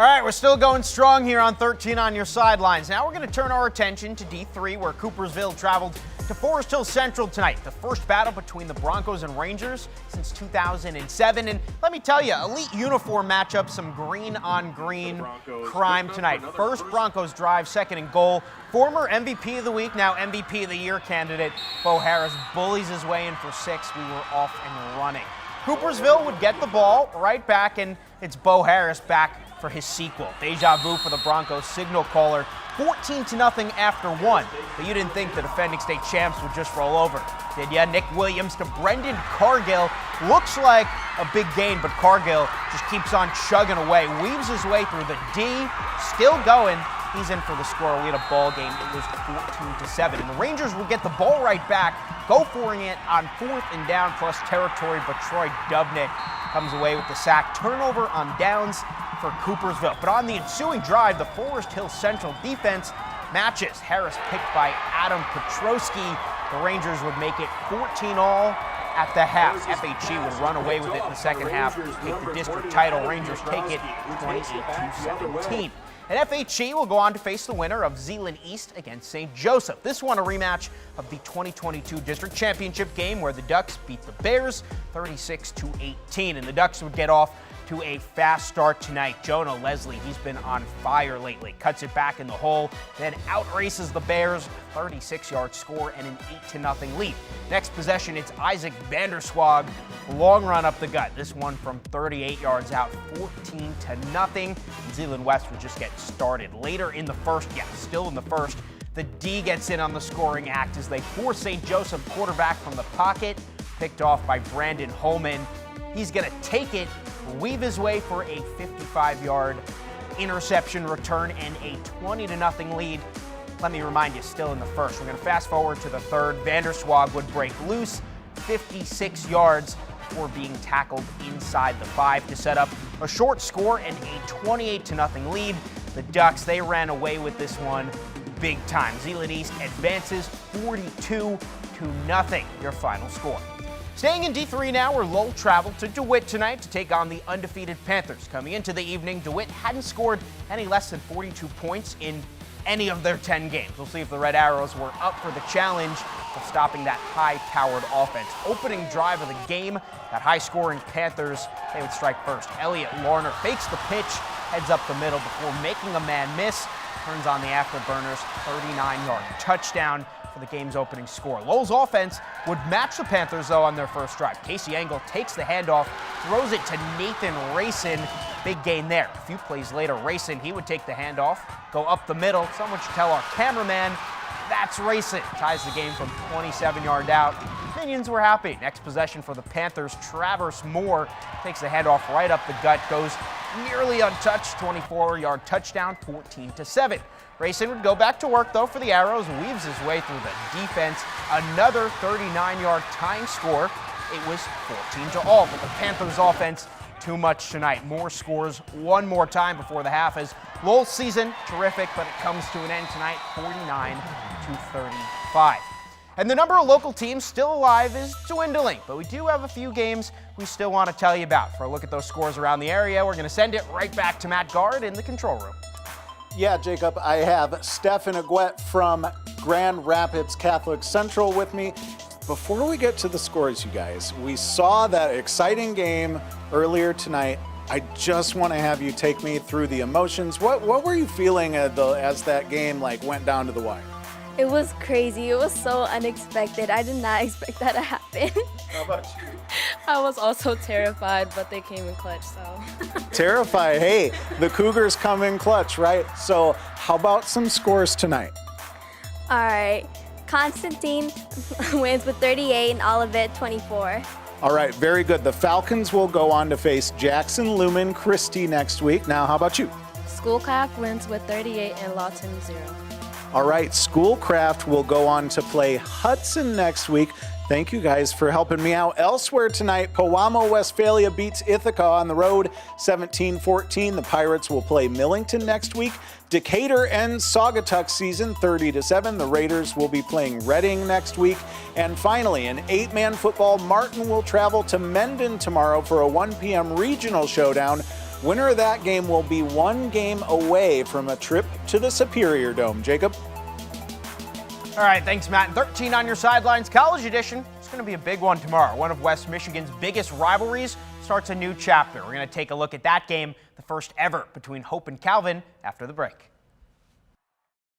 All right, we're still going strong here on 13 on your sidelines. Now we're going to turn our attention to D3, where Coopersville traveled to Forest Hill Central tonight. The first battle between the Broncos and Rangers since 2007. And let me tell you, elite uniform matchup, some green on green crime tonight. First Broncos drive, second and goal. Former MVP of the week, now MVP of the year candidate, Bo Harris bullies his way in for 6. We were off and running. Coopersville would get the ball right back, and it's Bo Harris back for his sequel. Deja vu for the Broncos signal caller. 14-0 after 1. But you didn't think the defending state champs would just roll over, did ya? Nick Williams to Brendan Cargill. Looks like a big gain, but Cargill just keeps on chugging away. Weaves his way through the D. Still going. He's in for the score. We had a ball game. It was 14-7. And the Rangers will get the ball right back, go for it on 4th and down plus territory, but Troy Dubnik comes away with the sack. Turnover on downs for Coopersville. But on the ensuing drive, the Forest Hill Central defense matches. Harris picked by Adam Petrosky. The Rangers would make it 14-all at the half. FHE would run away with it in the second half, take the district title. Rangers take it 28-17. And FHE will go on to face the winner of Zeeland East against St. Joseph. This one a rematch of the 2022 district championship game where the Ducks beat the Bears 36-18. And the Ducks would get off to a fast start tonight. Jonah Leslie, he's been on fire lately. Cuts it back in the hole, then outraces the Bears. 36-yard score and an 8-0 lead. Next possession, it's Isaac Vanderswag. Long run up the gut. This one from 38 yards out, 14-0. Zeeland West would just get started. Later in the first, still in the first, the D gets in on the scoring act as they force St. Joseph quarterback from the pocket. Picked off by Brandon Holman. He's going to take it, weave his way for a 55-yard interception return and a 20-0 lead. Let me remind you, still in the first. We're going to fast forward to the third. Vanderswag would break loose, 56 yards before being tackled inside the 5 to set up a short score and a 28-0 lead. The Ducks, they ran away with this one big time. Zeeland East advances 42-0, your final score. Staying in D3 now, where Lowell traveled to DeWitt tonight to take on the undefeated Panthers. Coming into the evening, DeWitt hadn't scored any less than 42 points in any of their 10 games. We'll see if the Red Arrows were up for the challenge of stopping that high-powered offense. Opening drive of the game, that high-scoring Panthers, they would strike first. Elliot Larner fakes the pitch, heads up the middle before making a man miss. Turns on the afterburners, 39-yard touchdown for the game's opening score. Lowell's offense would match the Panthers, though, on their first drive. Casey Engel takes the handoff, throws it to Nathan Rayson. Big gain there. A few plays later, Rayson, he would take the handoff, go up the middle. Someone should tell our cameraman, that's Rayson. Ties the game from 27 yards out. Minions were happy. Next possession for the Panthers, Traverse Moore takes the handoff right up the gut, goes nearly untouched, 24-yard touchdown, 14-7. Rayson would go back to work, though, for the Arrows, weaves his way through the defense. Another 39-yard tying score. It was 14-all, but the Panthers offense, too much tonight. Moore scores one more time before the half as Lowell's season, terrific, but it comes to an end tonight, 49-35. And the number of local teams still alive is dwindling, but we do have a few games we still want to tell you about. For a look at those scores around the area, we're going to send it right back to Matt Guard in the control room. Yeah, Jacob, I have Stefan Aguet from Grand Rapids Catholic Central with me. Before we get to the scores, you guys, we saw that exciting game earlier tonight. I just want to have you take me through the emotions. What were you feeling as that game went down to the wire? It was crazy. It was so unexpected. I did not expect that to happen. How about you? I was also terrified, but they came in clutch, so. Terrified. Hey, the Cougars come in clutch, right? So how about some scores tonight? All right. Constantine wins with 38 and Olivet 24. All right, very good. The Falcons will go on to face Jackson Lumen Christie next week. Now, how about you? Schoolcraft wins with 38 and Lawton 0. All right, Schoolcraft will go on to play Hudson next week. Thank you guys for helping me out. Elsewhere tonight, Powamo Westphalia beats Ithaca on the road 17-14. The Pirates will play Millington next week. Decatur ends Saugatuck season 30-7. The Raiders will be playing Reading next week. And finally, in 8-man football, Martin will travel to Mendon tomorrow for a 1 p.m. regional showdown Winner of that game will be one game away from a trip to the Superior Dome. Jacob? All right, thanks, Matt. And 13 on your sidelines, college edition. It's going to be a big one tomorrow. One of West Michigan's biggest rivalries starts a new chapter. We're going to take a look at that game, the first ever between Hope and Calvin, after the break.